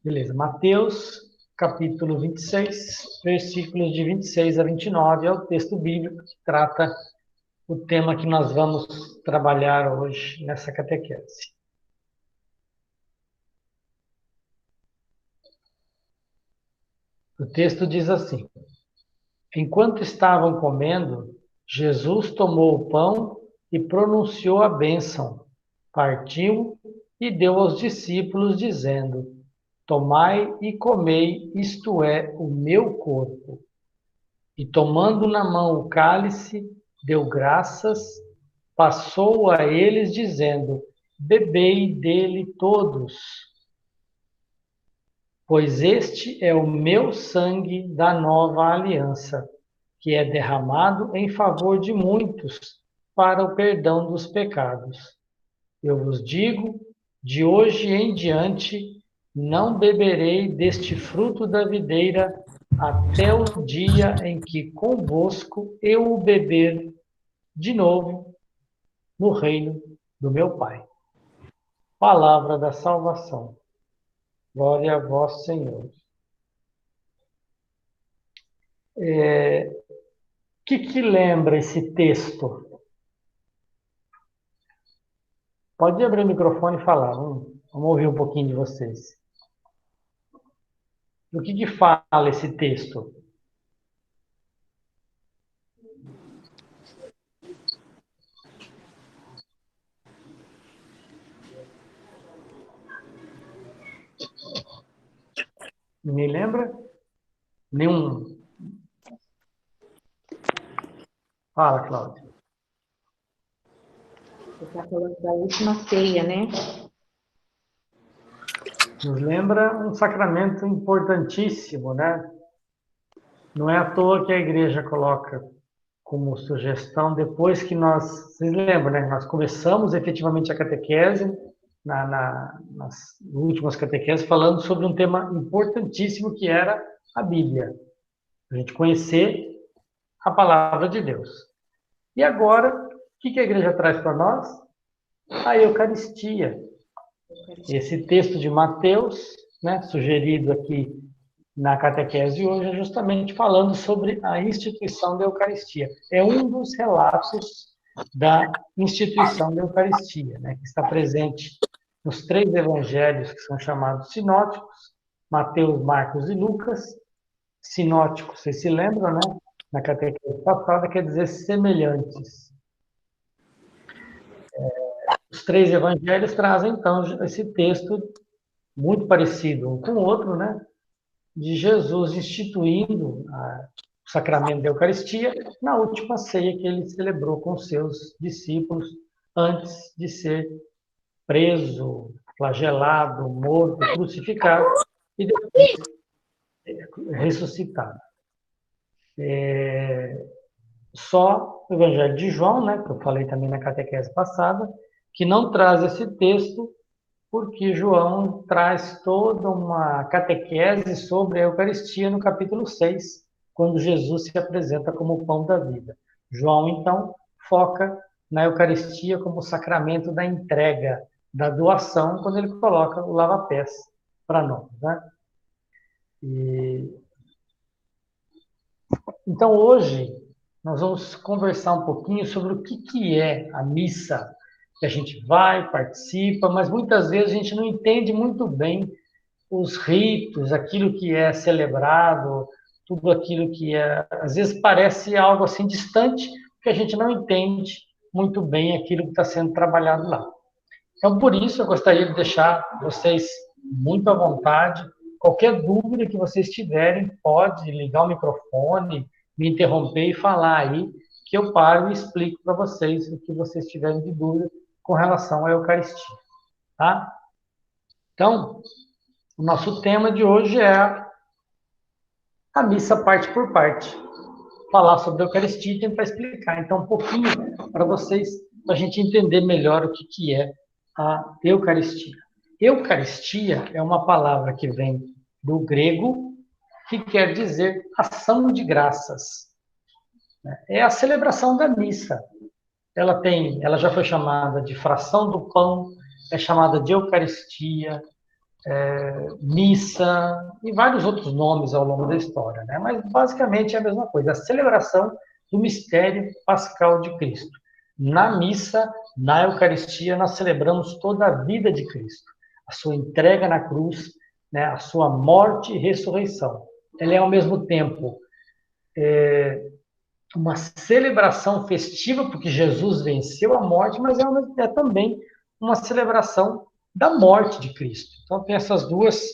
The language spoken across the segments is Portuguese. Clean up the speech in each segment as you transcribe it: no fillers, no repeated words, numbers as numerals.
Beleza. Mateus, capítulo 26, versículos de 26 a 29, é o texto bíblico que trata o tema que nós vamos trabalhar hoje nessa catequese. O texto diz assim: Enquanto estavam comendo, Jesus tomou o pão e pronunciou a bênção, partiu e deu aos discípulos, dizendo: Tomai e comei, isto é, o meu corpo. E tomando na mão o cálice, deu graças, passou a eles, dizendo: Bebei dele todos, pois este é o meu sangue da nova aliança, que é derramado em favor de muitos para o perdão dos pecados. Eu vos digo, de hoje em diante, não beberei deste fruto da videira até o dia em que convosco eu o beber de novo no reino do meu Pai. Palavra da salvação. Glória a vós, Senhor. O que lembra esse texto? Pode abrir o microfone e falar. Vamos ouvir um pouquinho de vocês. Do que fala esse texto? Ninguém lembra? Nenhum. Fala, Cláudia. Você está falando da última ceia, né? Nos lembra um sacramento importantíssimo, né? Não é à toa que a igreja coloca como sugestão, depois que vocês lembram, né? Nós começamos efetivamente a catequese, nas últimas catequeses, falando sobre um tema importantíssimo que era a Bíblia. A gente conhecer a palavra de Deus. E agora, o que a igreja traz para nós? A Eucaristia. Esse texto de Mateus, né, sugerido aqui na catequese de hoje, é justamente falando sobre a instituição da Eucaristia. É um dos relatos da instituição da Eucaristia, né, que está presente nos 3 evangelhos que são chamados sinóticos, Mateus, Marcos e Lucas. Sinóticos, vocês se lembram, né? Na catequese passada, quer dizer semelhantes. Os 3 evangelhos trazem, então, esse texto muito parecido um com o outro, né? De Jesus instituindo o sacramento da Eucaristia na última ceia que ele celebrou com seus discípulos antes de ser preso, flagelado, morto, crucificado e depois ressuscitado. Só o Evangelho de João, né, que eu falei também na catequese passada, que não traz esse texto, porque João traz toda uma catequese sobre a Eucaristia no capítulo 6, quando Jesus se apresenta como o pão da vida. João, então, foca na Eucaristia como sacramento da entrega, da doação, quando ele coloca o lava-pés para nós, né? Então, hoje, nós vamos conversar um pouquinho sobre o que é a missa, que a gente vai, participa, mas muitas vezes a gente não entende muito bem os ritos, aquilo que é celebrado, tudo aquilo que é, às vezes parece algo assim distante, porque a gente não entende muito bem aquilo que está sendo trabalhado lá. Então, por isso, eu gostaria de deixar vocês muito à vontade. Qualquer dúvida que vocês tiverem, pode ligar o microfone, me interromper e falar aí, que eu paro e explico para vocês o que vocês tiverem de dúvida com relação à Eucaristia. Tá? Então, o nosso tema de hoje é a missa parte por parte. Falar sobre a Eucaristia e tentar explicar, então, um pouquinho para vocês, para a gente entender melhor o que é a Eucaristia. Eucaristia é uma palavra que vem do grego, que quer dizer ação de graças. É a celebração da missa. Ela já foi chamada de fração do pão, é chamada de Eucaristia, missa e vários outros nomes ao longo da história, né? Mas basicamente é a mesma coisa, a celebração do mistério pascal de Cristo. Na missa, na Eucaristia, nós celebramos toda a vida de Cristo, a sua entrega na cruz, né? A sua morte e ressurreição. Ela é ao mesmo tempo uma celebração festiva, porque Jesus venceu a morte, mas é também uma celebração da morte de Cristo. Então tem essas duas,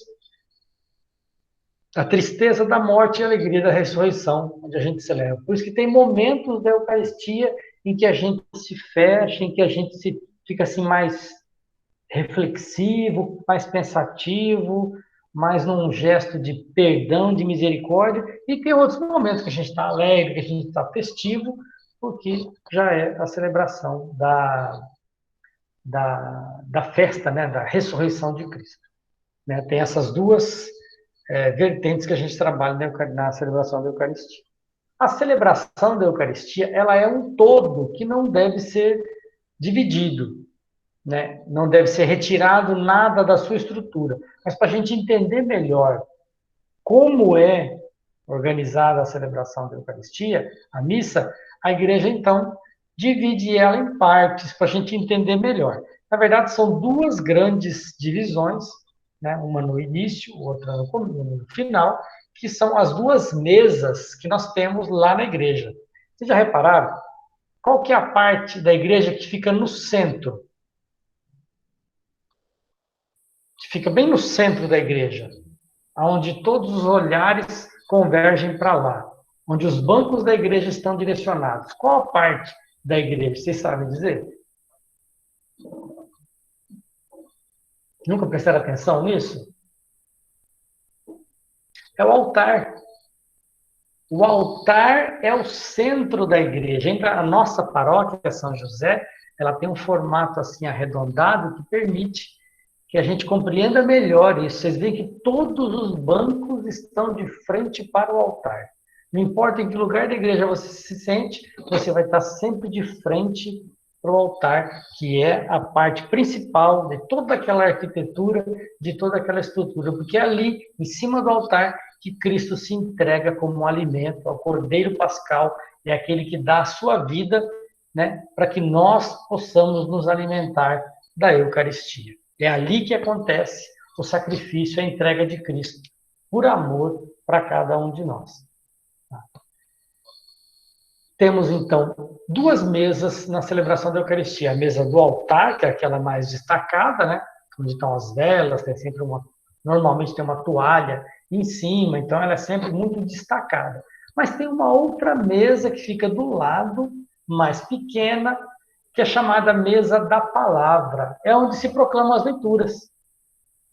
a tristeza da morte e a alegria da ressurreição, onde a gente celebra. Por isso que tem momentos da Eucaristia em que a gente se fecha, em que a gente fica assim mais reflexivo, mais pensativo, mais num gesto de perdão, de misericórdia, e tem outros momentos que a gente está alegre, que a gente está festivo, porque já é a celebração da festa, né, da ressurreição de Cristo. Né? Tem essas duas vertentes que a gente trabalha na celebração da Eucaristia. A celebração da Eucaristia, ela é um todo que não deve ser dividido, né? Não deve ser retirado nada da sua estrutura. Mas para a gente entender melhor como é organizada a celebração da Eucaristia, a missa, a igreja, então, divide ela em partes para a gente entender melhor. Na verdade, são duas grandes divisões, né? Uma no início, outra no final, que são as duas mesas que nós temos lá na igreja. Vocês já repararam? Qual que é a parte da igreja que fica no centro? Que fica bem no centro da igreja, onde todos os olhares convergem para lá, onde os bancos da igreja estão direcionados. Qual a parte da igreja? Vocês sabem dizer? Nunca prestaram atenção nisso? É o altar. O altar é o centro da igreja. A nossa paróquia, São José, ela tem um formato assim arredondado que permite que a gente compreenda melhor isso. Vocês veem que todos os bancos estão de frente para o altar. Não importa em que lugar da igreja você se sente, você vai estar sempre de frente para o altar, que é a parte principal de toda aquela arquitetura, de toda aquela estrutura, porque é ali, em cima do altar, que Cristo se entrega como um alimento ao Cordeiro Pascal, é aquele que dá a sua vida, né, para que nós possamos nos alimentar da Eucaristia. É ali que acontece o sacrifício, a entrega de Cristo, por amor para cada um de nós. Temos, então, duas mesas na celebração da Eucaristia. A mesa do altar, que é aquela mais destacada, né? Onde estão as velas, tem sempre normalmente tem uma toalha em cima, então ela é sempre muito destacada. Mas tem uma outra mesa que fica do lado, mais pequena, que é chamada mesa da palavra. É onde se proclamam as leituras.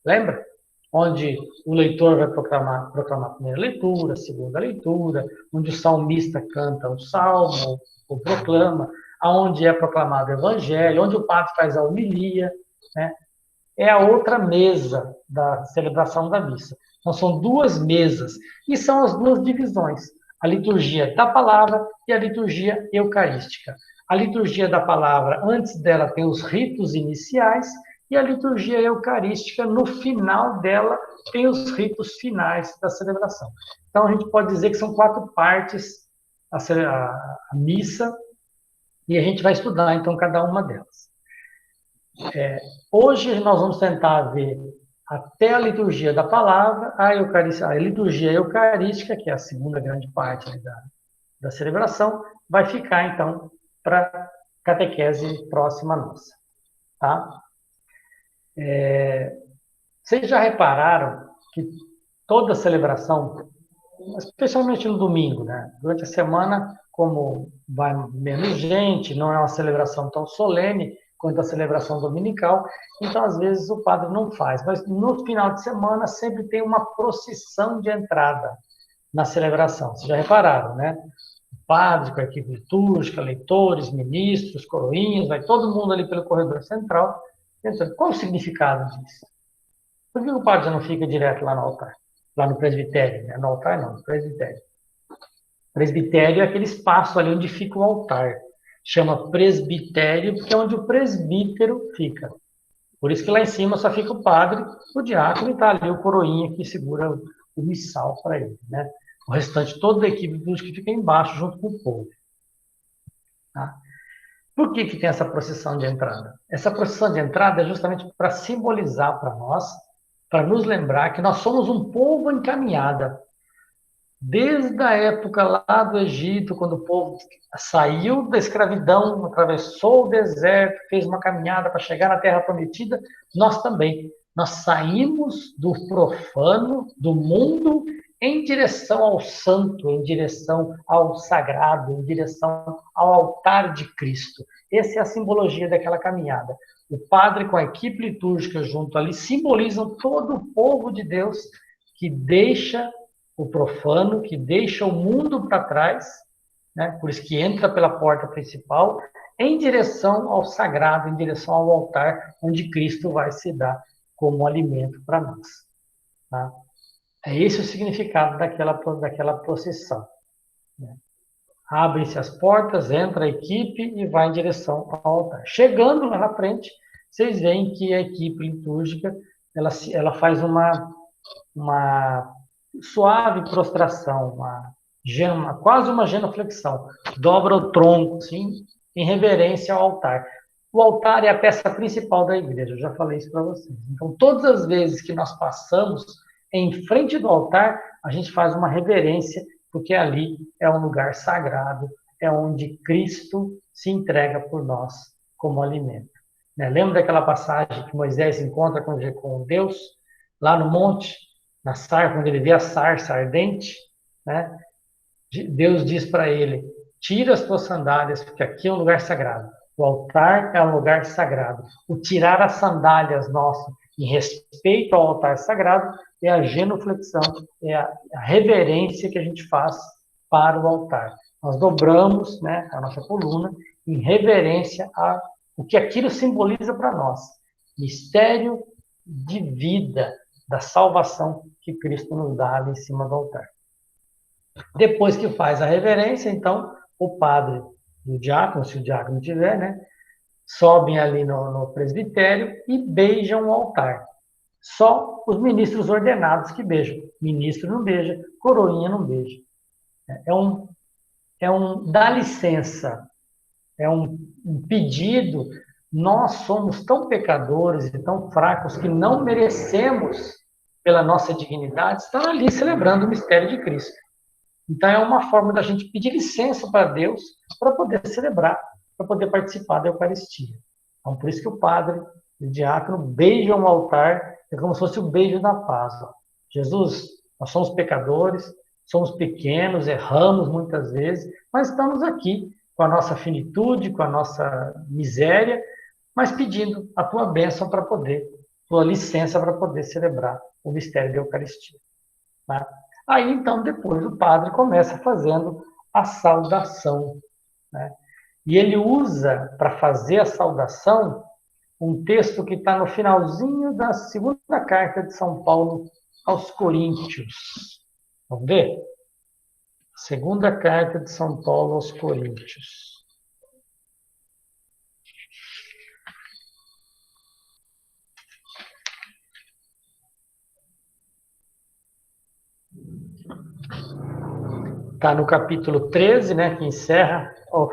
Lembra? Onde o leitor vai proclamar a primeira leitura, a segunda leitura, onde o salmista canta um salmo, ou proclama, aonde é proclamado o evangelho, onde o padre faz a homilia, né? É a outra mesa da celebração da missa. Então, são duas mesas, e são as duas divisões, a liturgia da palavra e a liturgia eucarística. A liturgia da palavra, antes dela, tem os ritos iniciais, e a liturgia eucarística, no final dela, tem os ritos finais da celebração. Então, a gente pode dizer que são 4 partes a missa, e a gente vai estudar, então, cada uma delas. Hoje, nós vamos tentar ver até a liturgia da palavra, a liturgia eucarística, que é a segunda grande parte da celebração, vai ficar, então, para catequese próxima nossa. Tá? Vocês já repararam que toda celebração, especialmente no domingo, né? Durante a semana, como vai menos gente, não é uma celebração tão solene quanto a celebração dominical, então às vezes o padre não faz, mas no final de semana sempre tem uma procissão de entrada na celebração. Vocês já repararam, né? O padre com a equipe litúrgica, leitores, ministros, coroinhas, vai todo mundo ali pelo corredor central. Qual o significado disso? Por que o padre já não fica direto lá no altar? Lá no presbitério, né? No altar não, no presbitério. Presbitério é aquele espaço ali onde fica o altar. Chama presbitério porque é onde o presbítero fica. Por isso que lá em cima só fica o padre, o diácono, e está ali o coroinha que segura o missal para ele, né? O restante, toda a equipe dos que fica embaixo, junto com o povo. Tá? Por que tem essa procissão de entrada? Essa procissão de entrada é justamente para simbolizar para nós, para nos lembrar que nós somos um povo encaminhado. Desde a época lá do Egito, quando o povo saiu da escravidão, atravessou o deserto, fez uma caminhada para chegar na Terra Prometida, nós também. Nós saímos do profano, do mundo, em direção ao santo, em direção ao sagrado, em direção ao altar de Cristo. Essa é a simbologia daquela caminhada. O padre com a equipe litúrgica junto ali simbolizam todo o povo de Deus que deixa o profano, que deixa o mundo para trás, né? Por isso que entra pela porta principal, em direção ao sagrado, em direção ao altar, onde Cristo vai se dar como alimento para nós. Tá? É esse o significado daquela procissão. Né? Abrem-se as portas, entra a equipe e vai em direção ao altar. Chegando lá na frente, vocês veem que a equipe litúrgica ela faz uma suave prostração, quase uma genuflexão. Dobra o tronco, assim, em reverência ao altar. O altar é a peça principal da igreja, eu já falei isso para vocês. Então, todas as vezes que nós passamos em frente do altar, a gente faz uma reverência, porque ali é um lugar sagrado, é onde Cristo se entrega por nós como alimento. Né? Lembra daquela passagem que Moisés encontra com Deus, lá no monte, na sarça, quando ele vê a sarça ardente, né? Deus diz para ele, tira as tuas sandálias, porque aqui é um lugar sagrado. O altar é um lugar sagrado. O tirar as sandálias nosso em respeito ao altar sagrado é a genuflexão, é a reverência que a gente faz para o altar. Nós dobramos, né, a nossa coluna em reverência a o que aquilo simboliza para nós. Mistério de vida, da salvação que Cristo nos dá ali em cima do altar. Depois que faz a reverência, então, o padre e o diácono, se o diácono tiver, né, sobem ali no presbitério e beijam o altar. Só os ministros ordenados que beijam. Ministro não beija, coroinha não beija. É um dá licença, é um pedido. Nós somos tão pecadores e tão fracos que não merecemos, pela nossa dignidade, estar ali celebrando o mistério de Cristo. Então, é uma forma da gente pedir licença para Deus para poder celebrar, para poder participar da Eucaristia. Então, por isso que o padre e o diácono beijam o altar, é como se fosse o beijo da paz. Ó. Jesus, nós somos pecadores, somos pequenos, erramos muitas vezes, mas estamos aqui com a nossa finitude, com a nossa miséria, mas pedindo a tua bênção para poder, tua licença para poder celebrar o mistério da Eucaristia. Tá? Aí, então, depois o padre começa fazendo a saudação. Né? E ele usa, para fazer a saudação, um texto que está no finalzinho da segunda carta de São Paulo aos Coríntios. Vamos ver? Segunda carta de São Paulo aos Coríntios. Está no capítulo 13, né, que encerra. Oh.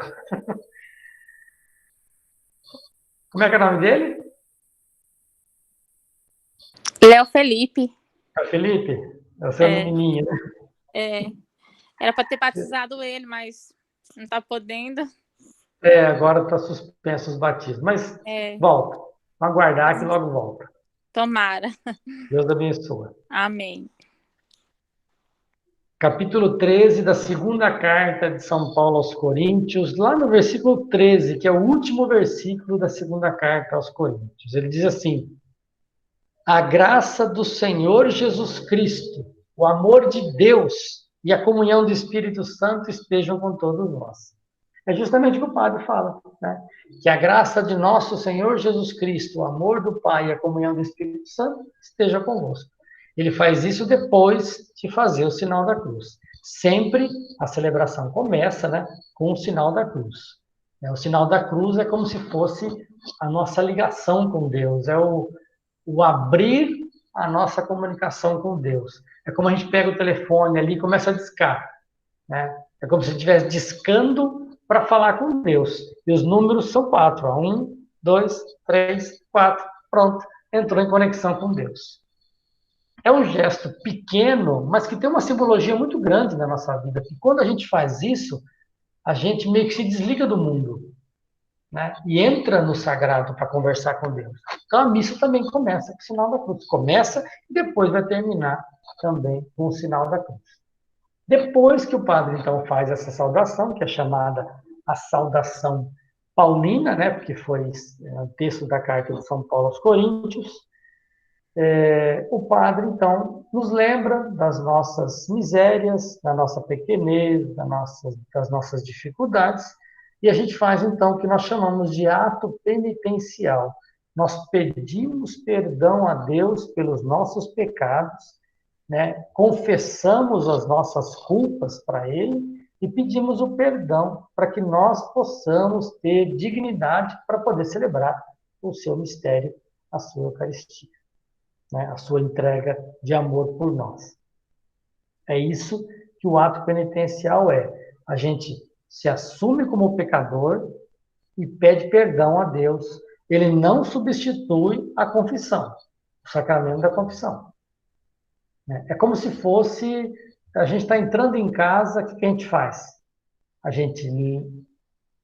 Como é que é o nome dele? Léo Felipe. É o Felipe? É o seu menininho, né? É. Era para ter batizado ele, mas não está podendo. Agora está suspenso os batismos. Mas volta. Vamos aguardar que logo volta. Tomara. Deus abençoe. Amém. Capítulo 13 da segunda carta de São Paulo aos Coríntios, lá no versículo 13, que é o último versículo da segunda carta aos Coríntios. Ele diz assim: a graça do Senhor Jesus Cristo, o amor de Deus e a comunhão do Espírito Santo estejam com todos nós. É justamente o que o padre fala, né? Que a graça de nosso Senhor Jesus Cristo, o amor do Pai e a comunhão do Espírito Santo esteja convosco. Ele faz isso depois de fazer o sinal da cruz. Sempre a celebração começa, né, com o sinal da cruz. O sinal da cruz é como se fosse a nossa ligação com Deus, é o abrir a nossa comunicação com Deus. É como a gente pega o telefone ali e começa a discar, né? É como se estivesse discando para falar com Deus. E os números são 4. 1, 2, 3, 4. Pronto, entrou em conexão com Deus. É um gesto pequeno, mas que tem uma simbologia muito grande na nossa vida. Que quando a gente faz isso, a gente meio que se desliga do mundo, né? E entra no sagrado para conversar com Deus. Então a missa também começa com o sinal da cruz. Começa e depois vai terminar também com o sinal da cruz. Depois que o padre, então, faz essa saudação, que é chamada a saudação paulina, né, porque foi o texto da carta de São Paulo aos Coríntios, o padre, então, nos lembra das nossas misérias, da nossa pequenez, das nossas dificuldades, e a gente faz, então, o que nós chamamos de ato penitencial. Nós pedimos perdão a Deus pelos nossos pecados, né? Confessamos as nossas culpas para Ele e pedimos o perdão para que nós possamos ter dignidade para poder celebrar o seu mistério, a sua Eucaristia, né? A sua entrega de amor por nós. É isso que o ato penitencial é. A gente se assume como pecador e pede perdão a Deus. Ele não substitui a confissão, o sacramento da confissão. É como se fosse, a gente está entrando em casa, o que a gente faz? A gente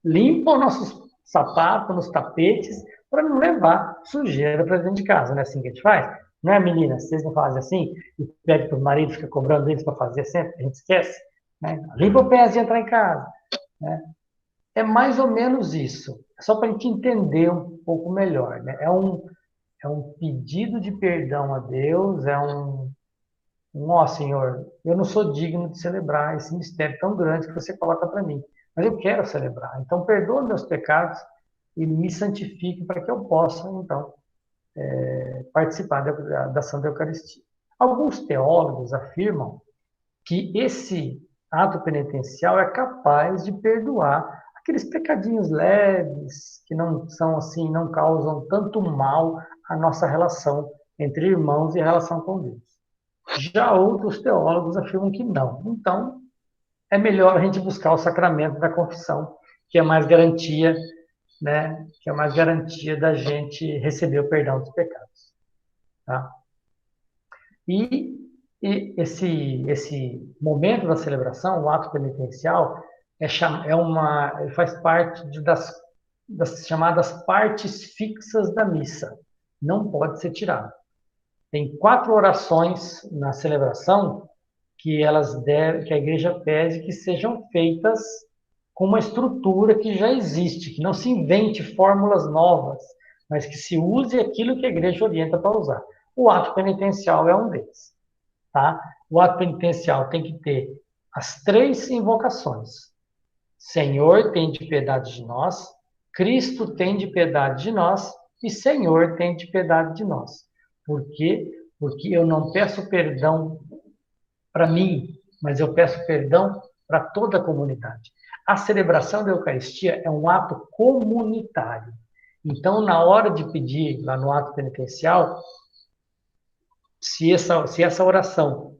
limpa os nossos sapatos, nos tapetes, para não levar sujeira para dentro de casa, não é assim que a gente faz? Não é, meninas? Vocês não fazem assim? E pede para o marido, fica cobrando eles para fazer sempre, a gente esquece. Né? Limpa o pé antes de entrar em casa. Né? É mais ou menos isso, só para a gente entender um pouco melhor. Né? É um pedido de perdão a Deus, ó, Senhor, eu não sou digno de celebrar esse mistério tão grande que você coloca para mim, mas eu quero celebrar. Então, perdoa meus pecados e me santifique para que eu possa, então, participar da Santa Eucaristia. Alguns teólogos afirmam que esse ato penitencial é capaz de perdoar aqueles pecadinhos leves que não são assim, não causam tanto mal à nossa relação entre irmãos e a relação com Deus. Já outros teólogos afirmam que não. Então, é melhor a gente buscar o sacramento da confissão, que é mais garantia, né? Que é mais garantia da gente receber o perdão dos pecados. Tá? E, esse momento da celebração, o ato penitencial, faz parte das chamadas partes fixas da missa. Não pode ser tirado. Tem 4 orações na celebração que que a igreja pede que sejam feitas com uma estrutura que já existe, que não se invente fórmulas novas, mas que se use aquilo que a igreja orienta para usar. O ato penitencial é um deles, tá? O ato penitencial tem que ter as 3 invocações. Senhor, tem de piedade de nós, Cristo tem de piedade de nós e Senhor, tem de piedade de nós. Por quê? Porque eu não peço perdão para mim, mas eu peço perdão para toda a comunidade. A celebração da Eucaristia é um ato comunitário. Então, na hora de pedir, lá no ato penitencial, se essa oração,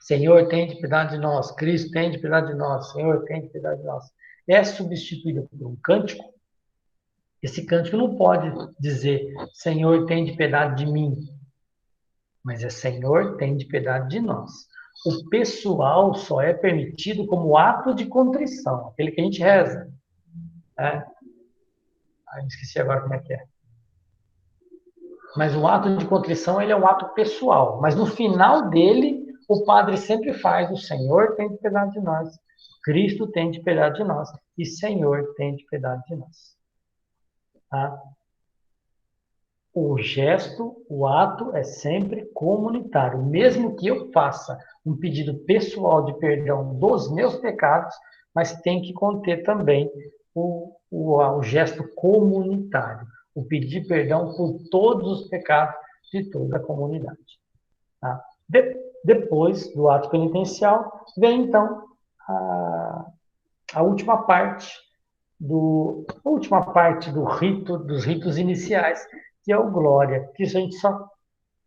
Senhor, tem de piedade de nós, Cristo tem de piedade de nós, Senhor, tem de piedade de nós, é substituída por um cântico, esse cântico não pode dizer, Senhor, tem de piedade de mim, mas é Senhor, tem de piedade de nós. O pessoal só é permitido como ato de contrição, aquele que a gente reza. Né? Me esqueci agora como é que é. Mas o ato de contrição, ele é um ato pessoal. Mas no final dele, o padre sempre faz, o Senhor tem de piedade de nós, Cristo tem de piedade de nós, e Senhor tem de piedade de nós. Tá? O gesto, o ato é sempre comunitário. Mesmo que eu faça um pedido pessoal de perdão dos meus pecados, mas tem que conter também o gesto comunitário. O pedir perdão por todos os pecados de toda a comunidade. Tá? Depois do ato penitencial, vem então a última parte, a última parte do rito, dos ritos iniciais, que é o Glória, que isso a gente só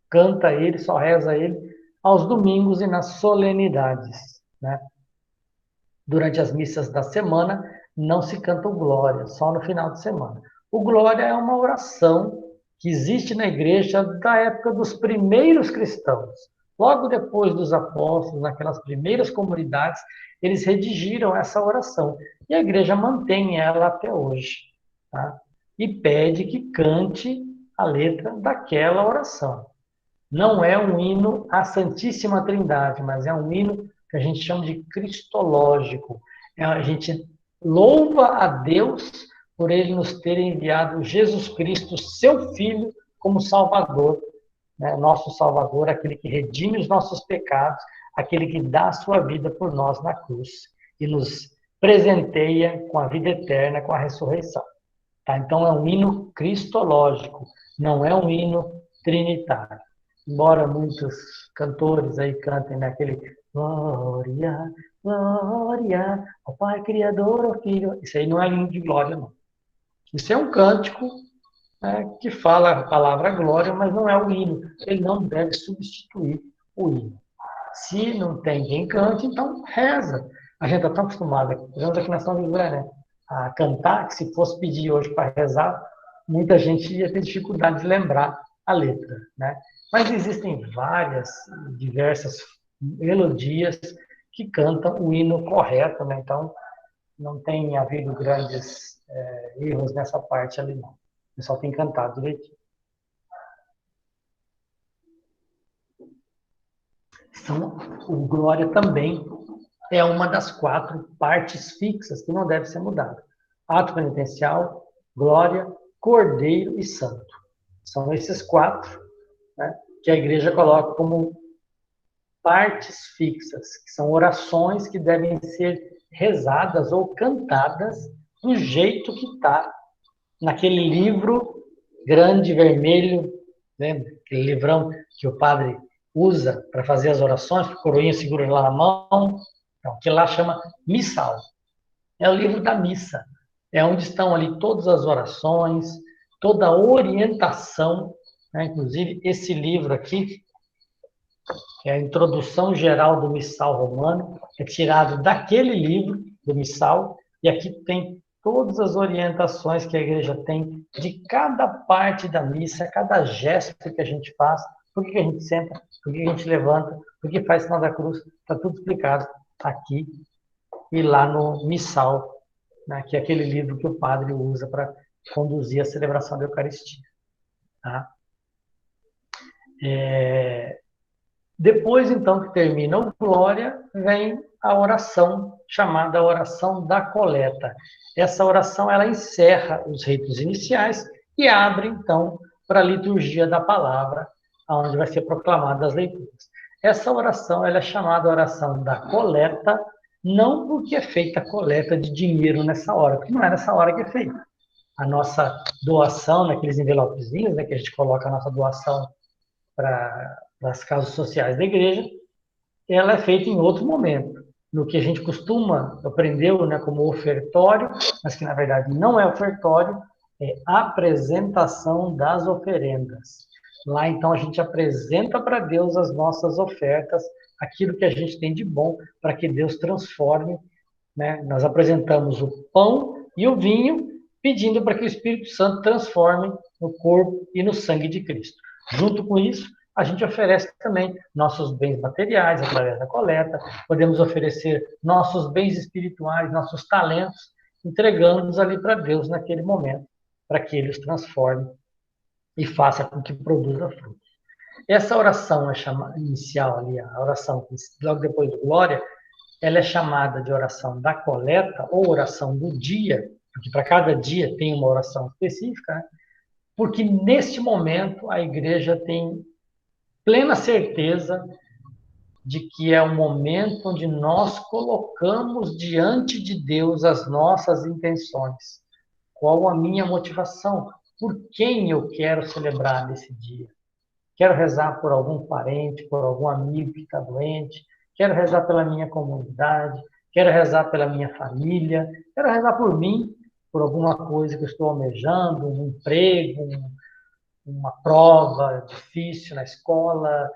canta ele, só reza ele aos domingos e nas solenidades, né? Durante as missas da semana, não se canta o Glória, só no final de semana. O Glória é uma oração que existe na igreja da época dos primeiros cristãos. Logo depois dos apóstolos, naquelas primeiras comunidades, eles redigiram essa oração. E a igreja mantém ela até hoje. Tá? E pede que cante a letra daquela oração. Não é um hino à Santíssima Trindade, mas é um hino que a gente chama de cristológico. A gente louva a Deus por ele nos ter enviado Jesus Cristo, seu Filho, como Salvador, né? Nosso Salvador, aquele que redime os nossos pecados, aquele que dá a sua vida por nós na cruz e nos presenteia com a vida eterna, com a ressurreição. Tá? Então é um hino cristológico, não é um hino trinitário. Embora muitos cantores aí cantem naquele Glória, Glória, ao Pai Criador, ao Filho. Isso aí não é hino de glória, não. Isso é um cântico, né, que fala a palavra glória, mas não é o hino. Ele não deve substituir o hino. Se não tem quem cante, então reza. A gente está tão acostumado, pelo aqui na São José, né, a cantar, que se fosse pedir hoje para rezar, muita gente ia ter dificuldade de lembrar a letra, né? Mas existem várias, diversas melodias que cantam o hino correto, né? Então, não tem havido grandes erros nessa parte ali, não. O pessoal tem cantado direitinho. Então, o Glória também é uma das 4 partes fixas que não deve ser mudada. Ato penitencial, Glória, Cordeiro e Santo. São esses 4, né, que a igreja coloca como partes fixas, que são orações que devem ser rezadas ou cantadas do jeito que está naquele livro grande, vermelho, né, aquele livrão que o padre usa para fazer as orações, que o coroinha segura lá na mão, então, que lá chama missal. É o livro da missa. É onde estão ali todas as orações, toda a orientação, né? Inclusive esse livro aqui, que é a Introdução Geral do Missal Romano, é tirado daquele livro do Missal, e aqui tem todas as orientações que a igreja tem de cada parte da missa, cada gesto que a gente faz, por que a gente senta, por que a gente levanta, por que faz sinal da cruz, está tudo explicado aqui e lá no Missal, né, que é aquele livro que o padre usa para conduzir a celebração da Eucaristia. Tá? Depois, então, que termina o Glória, vem a oração, chamada oração da coleta. Essa oração, ela encerra os ritos iniciais e abre, então, para a liturgia da palavra, onde vai ser proclamada as leituras. Essa oração, ela é chamada oração da coleta, não porque é feita a coleta de dinheiro nessa hora, porque não é nessa hora que é feita. A nossa doação, naqueles envelopezinhos, né, que a gente coloca a nossa doação para as causas sociais da igreja, ela é feita em outro momento, no que a gente costuma, aprendeu, né, como ofertório, mas que na verdade não é ofertório, é apresentação das oferendas. Lá então a gente apresenta para Deus as nossas ofertas, aquilo que a gente tem de bom, para que Deus transforme, né? Nós apresentamos o pão e o vinho, pedindo para que o Espírito Santo transforme no corpo e no sangue de Cristo. Junto com isso, a gente oferece também nossos bens materiais através da coleta, podemos oferecer nossos bens espirituais, nossos talentos, entregando-os ali para Deus naquele momento, para que Ele os transforme e faça com que produza frutos. Essa oração é chamada inicial ali, a oração logo depois do Glória, ela é chamada de oração da coleta ou oração do dia, porque para cada dia tem uma oração específica, né? Porque neste momento a igreja tem plena certeza de que é o momento onde nós colocamos diante de Deus as nossas intenções. Qual a minha motivação? Por quem eu quero celebrar nesse dia? Quero rezar por algum parente, por algum amigo que está doente, quero rezar pela minha comunidade, quero rezar pela minha família, quero rezar por mim, por alguma coisa que eu estou almejando, um emprego, uma prova difícil na escola,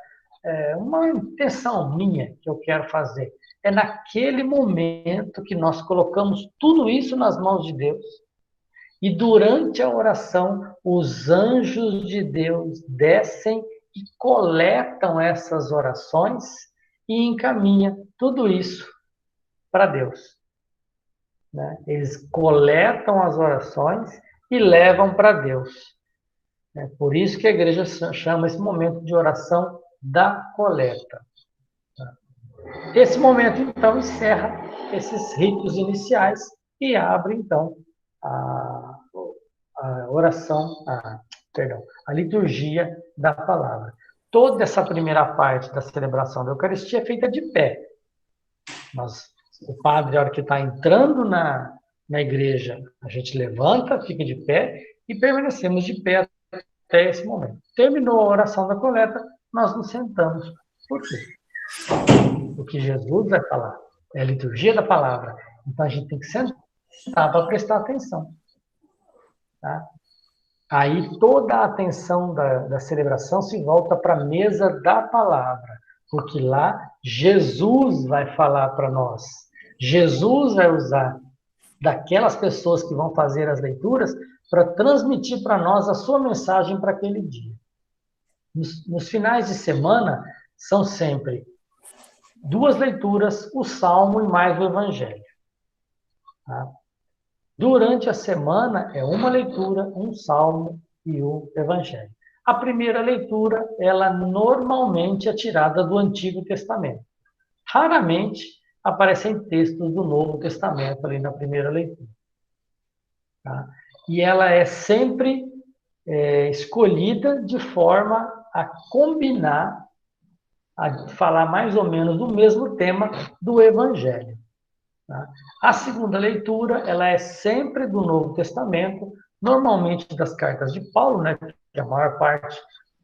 uma intenção minha que eu quero fazer. É naquele momento que nós colocamos tudo isso nas mãos de Deus. E durante a oração, os anjos de Deus descem e coletam essas orações e encaminham tudo isso para Deus. Né? Eles coletam as orações e levam para Deus. É por isso que a igreja chama esse momento de oração da coleta. Esse momento, então, encerra esses ritos iniciais e abre, então, a oração, a liturgia da palavra. Toda essa primeira parte da celebração da Eucaristia é feita de pé. Mas o padre, a hora que está entrando na igreja, a gente levanta, fica de pé e permanecemos de pé até esse momento. Terminou a oração da coleta, nós nos sentamos. Por quê? O que Jesus vai falar é a liturgia da palavra. Então a gente tem que sentar para prestar atenção. Tá? Aí toda a atenção da celebração se volta para a mesa da palavra, porque lá Jesus vai falar para nós. Jesus vai usar daquelas pessoas que vão fazer as leituras para transmitir para nós a sua mensagem para aquele dia. Nos finais de semana, são sempre 2 leituras, o Salmo e mais o Evangelho. Tá? Durante a semana, é uma leitura, um Salmo e o Evangelho. A primeira leitura, ela normalmente é tirada do Antigo Testamento. Raramente aparecem textos do Novo Testamento ali na primeira leitura. Tá? E ela é sempre escolhida de forma a combinar, a falar mais ou menos do mesmo tema do Evangelho. Tá? A segunda leitura, ela é sempre do Novo Testamento, normalmente das cartas de Paulo, né, que a maior parte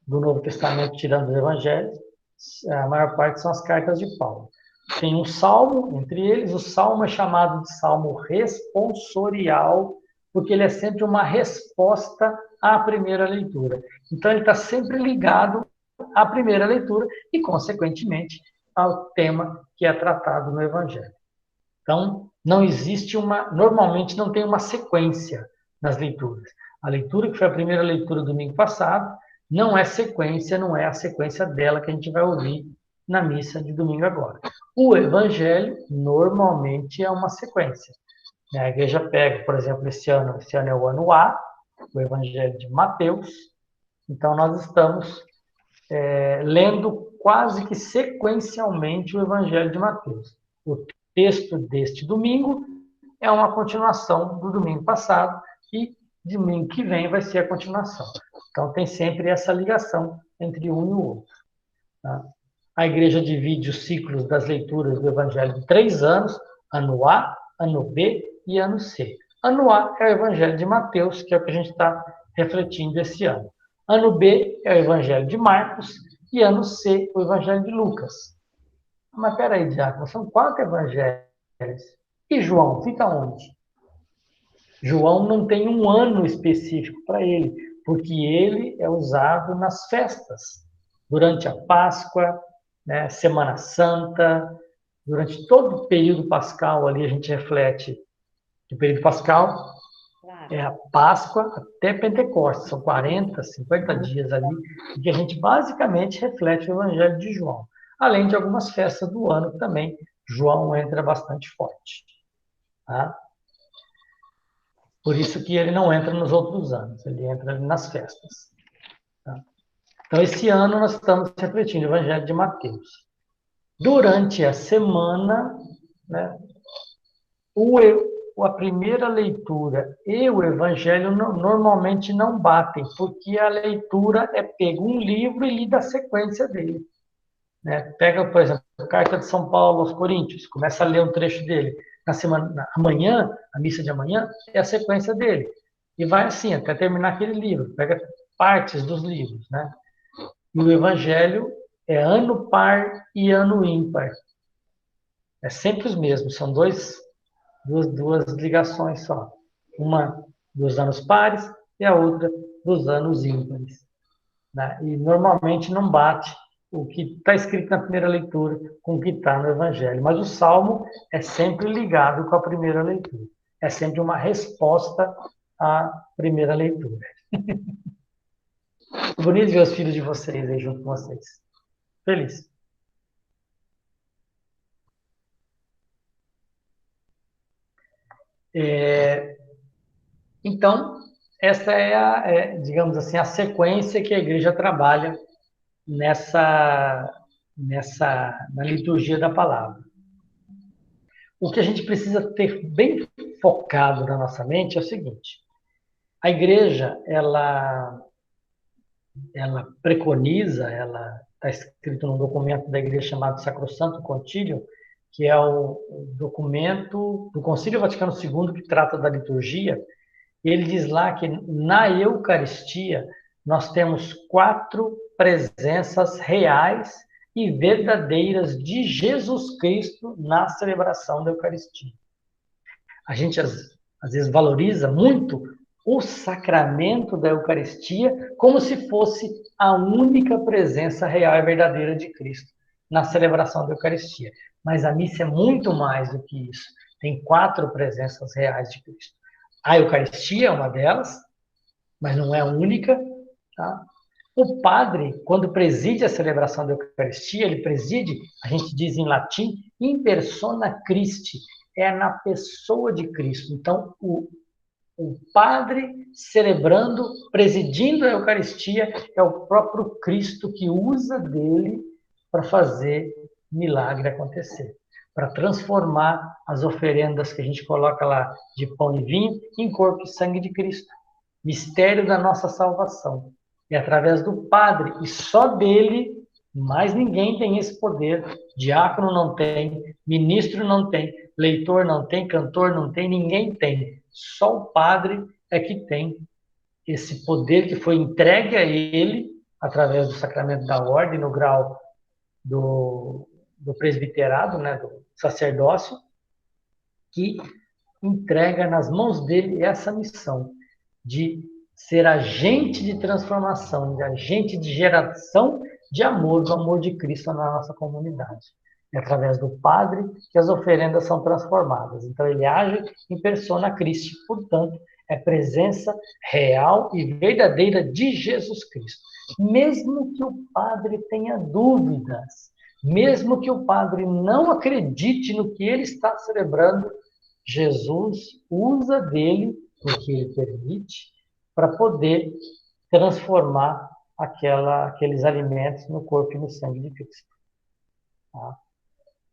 do Novo Testamento, tirando os Evangelhos, a maior parte são as cartas de Paulo. Tem um salmo, entre eles, o salmo é chamado de salmo responsorial, porque ele é sempre uma resposta à primeira leitura. Então, ele está sempre ligado à primeira leitura e, consequentemente, ao tema que é tratado no Evangelho. Então, não existe normalmente não tem uma sequência nas leituras. A leitura que foi a primeira leitura do domingo passado não é sequência, não é a sequência dela que a gente vai ouvir na missa de domingo agora. O Evangelho normalmente é uma sequência. A igreja pega, por exemplo, esse ano é o ano A, o Evangelho de Mateus. Então, nós estamos lendo quase que sequencialmente o Evangelho de Mateus. O texto deste domingo é uma continuação do domingo passado e domingo que vem vai ser a continuação. Então, tem sempre essa ligação entre um e o outro. Tá? A igreja divide os ciclos das leituras do Evangelho em 3 anos, ano A, ano B e ano C. Ano A é o Evangelho de Mateus, que é o que a gente está refletindo esse ano. Ano B é o Evangelho de Marcos e ano C, o Evangelho de Lucas. Mas peraí, Diácono, são 4 evangelhos. E João, fica onde? João não tem um ano específico para ele, porque ele é usado nas festas. Durante a Páscoa, né, Semana Santa, durante todo o período pascal ali a gente reflete o período pascal, é a Páscoa até Pentecostes, são 40, 50 dias ali, em que a gente basicamente reflete o Evangelho de João. Além de algumas festas do ano também, João entra bastante forte. Tá? Por isso que ele não entra nos outros anos, ele entra nas festas. Tá? Então, esse ano nós estamos refletindo o Evangelho de Mateus. Durante a semana, né, a primeira leitura e o Evangelho normalmente não batem, porque a leitura é pega um livro e lida a sequência dele. Né? Pega, por exemplo, a Carta de São Paulo aos Coríntios, começa a ler um trecho dele. Amanhã, a missa de amanhã, é a sequência dele. E vai assim, até terminar aquele livro. Pega partes dos livros. Né? E o Evangelho é ano par e ano ímpar. É sempre os mesmos, são duas ligações só. Uma dos anos pares e a outra dos anos ímpares, né? E normalmente não bate o que está escrito na primeira leitura com o que está no Evangelho. Mas o Salmo é sempre ligado com a primeira leitura. É sempre uma resposta à primeira leitura. Bonito ver os filhos de vocês aí junto com vocês. Feliz. Então, essa digamos assim, a sequência que a igreja trabalha na liturgia da palavra. O que a gente precisa ter bem focado na nossa mente é o seguinte: a igreja, ela preconiza, ela está escrito num documento da igreja chamado Sacrosanto Concílio, que é o documento do Concílio Vaticano II que trata da liturgia. E ele diz lá que na Eucaristia nós temos 4 presenças reais e verdadeiras de Jesus Cristo na celebração da Eucaristia. A gente, às vezes, valoriza muito o sacramento da Eucaristia como se fosse a única presença real e verdadeira de Cristo na celebração da Eucaristia. Mas a missa é muito mais do que isso. Tem 4 presenças reais de Cristo. A Eucaristia é uma delas, mas não é a única. Tá? O padre, quando preside a celebração da Eucaristia, ele preside, a gente diz em latim, in persona Christi, é na pessoa de Cristo. Então, o padre celebrando, presidindo a Eucaristia, é o próprio Cristo que usa dele para fazer milagre acontecer, para transformar as oferendas que a gente coloca lá de pão e vinho em corpo e sangue de Cristo. Mistério da nossa salvação. E através do padre, e só dele, mais ninguém tem esse poder. Diácono não tem, ministro não tem, leitor não tem, cantor não tem, ninguém tem. Só o padre é que tem esse poder que foi entregue a ele através do sacramento da ordem, no grau do presbiterado, né, do sacerdócio, que entrega nas mãos dele essa missão de ser agente de transformação, de agente de geração de amor, do amor de Cristo na nossa comunidade. É através do Padre que as oferendas são transformadas. Então, ele age em persona Christi, portanto, é presença real e verdadeira de Jesus Cristo. Mesmo que o Padre tenha dúvidas, mesmo que o Padre não acredite no que ele está celebrando, Jesus usa dele, porque ele permite, para poder transformar aqueles alimentos no corpo e no sangue de Cristo. Tá?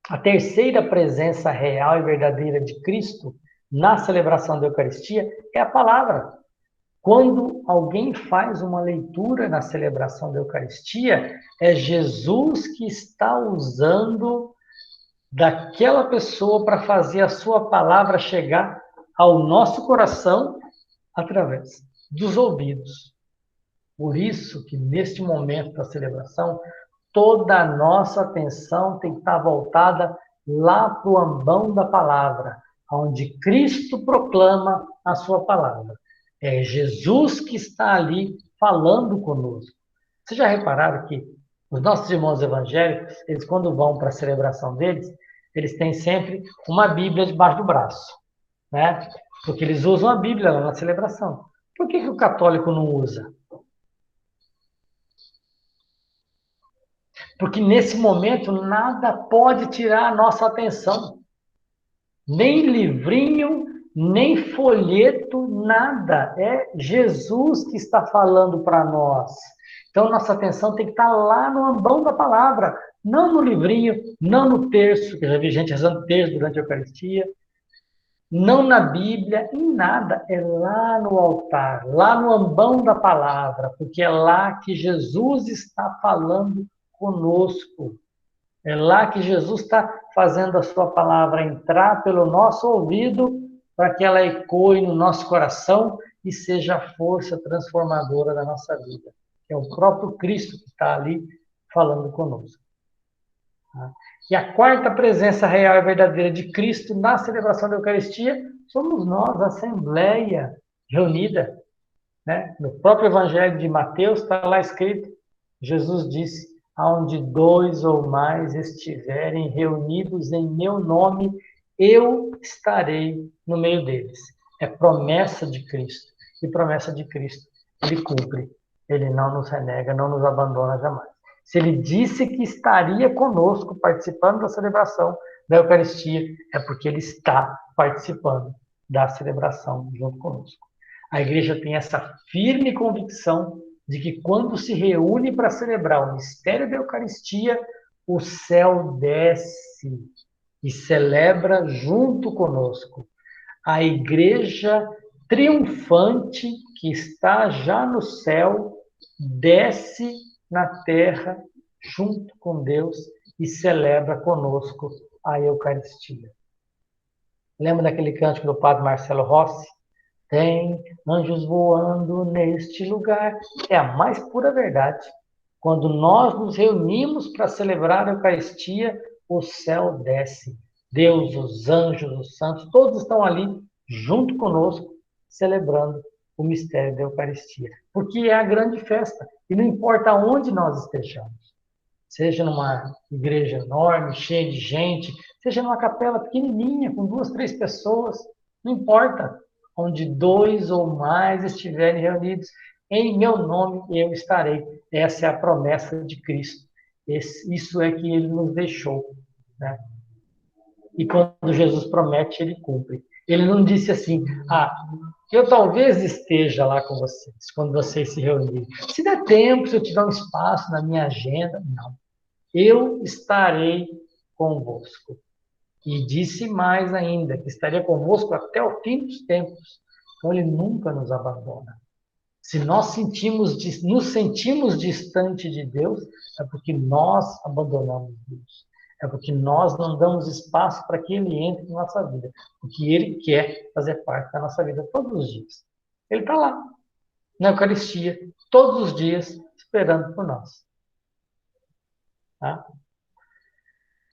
A terceira presença real e verdadeira de Cristo na celebração da Eucaristia é a palavra. Quando alguém faz uma leitura na celebração da Eucaristia, é Jesus que está usando daquela pessoa para fazer a sua palavra chegar ao nosso coração através dos ouvidos. Por isso que neste momento da celebração, toda a nossa atenção tem que estar voltada lá para o ambão da palavra, onde Cristo proclama a sua palavra. É Jesus que está ali falando conosco. Vocês já repararam que os nossos irmãos evangélicos, eles quando vão para a celebração deles, eles têm sempre uma Bíblia debaixo do braço, né? Porque eles usam a Bíblia lá na celebração. Por que o católico não usa? Porque nesse momento nada pode tirar a nossa atenção. Nem livrinho, nem folheto, nada. É Jesus que está falando para nós. Então nossa atenção tem que estar lá no ambão da palavra, não no livrinho, não no terço, que eu já vi gente rezando terço durante a Eucaristia, não na Bíblia, em nada. É lá no altar, lá no ambão da palavra, porque é lá que Jesus está falando conosco. É lá que Jesus está fazendo a sua palavra entrar pelo nosso ouvido para que ela ecoe no nosso coração e seja a força transformadora da nossa vida. É o próprio Cristo que está ali falando conosco. E a quarta presença real e verdadeira de Cristo na celebração da Eucaristia somos nós, a Assembleia reunida, né? No próprio Evangelho de Mateus está lá escrito, Jesus disse, aonde dois ou mais estiverem reunidos em meu nome, eu estarei no meio deles. É promessa de Cristo. E promessa de Cristo, ele cumpre. Ele não nos renega, não nos abandona jamais. Se ele disse que estaria conosco, participando da celebração da Eucaristia, é porque ele está participando da celebração junto conosco. A igreja tem essa firme convicção de que quando se reúne para celebrar o mistério da Eucaristia, o céu desce e celebra junto conosco. A igreja triunfante que está já no céu desce na terra junto com Deus e celebra conosco a Eucaristia. Lembra daquele cântico do padre Marcelo Rossi? Tem anjos voando neste lugar. É a mais pura verdade. Quando nós nos reunimos para celebrar a Eucaristia, o céu desce. Deus, os anjos, os santos, todos estão ali junto conosco, celebrando o mistério da Eucaristia. Porque é a grande festa. E não importa onde nós estejamos. Seja numa igreja enorme, cheia de gente, seja numa capela pequenininha, com 2, 3 pessoas, não importa. Onde 2 ou mais estiverem reunidos, em meu nome eu estarei. Essa é a promessa de Cristo. Isso é que ele nos deixou. Né? E quando Jesus promete, ele cumpre. Ele não disse assim, eu talvez esteja lá com vocês, quando vocês se reunirem. Se der tempo, se eu tiver um espaço na minha agenda, não. Eu estarei convosco. E disse mais ainda, que estaria convosco até o fim dos tempos. Então, ele nunca nos abandona. Se nós nos sentimos distante de Deus, é porque nós abandonamos Deus. É porque nós não damos espaço para que ele entre na nossa vida. Porque ele quer fazer parte da nossa vida todos os dias. Ele está lá, na Eucaristia, todos os dias, esperando por nós. Tá?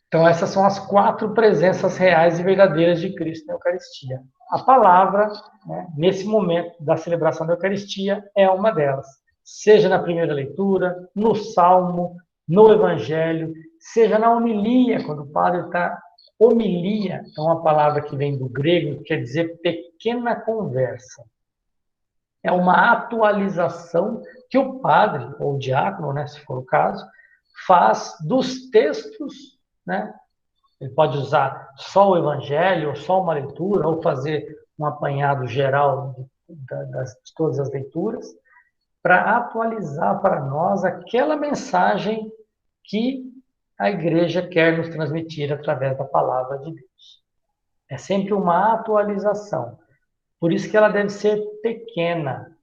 Então, essas são as 4 presenças reais e verdadeiras de Cristo na Eucaristia. A palavra, né, nesse momento da celebração da Eucaristia, é uma delas. Seja na primeira leitura, no Salmo, no Evangelho, seja na homilia, quando o padre está... Homilia é uma palavra que vem do grego, que quer dizer pequena conversa. É uma atualização que o padre, ou o diácono, né, se for o caso, faz dos textos, né? Ele pode usar só o Evangelho, ou só uma leitura, ou fazer um apanhado geral de todas as leituras, para atualizar para nós aquela mensagem que a igreja quer nos transmitir através da palavra de Deus. É sempre uma atualização. Por isso que ela deve ser pequena.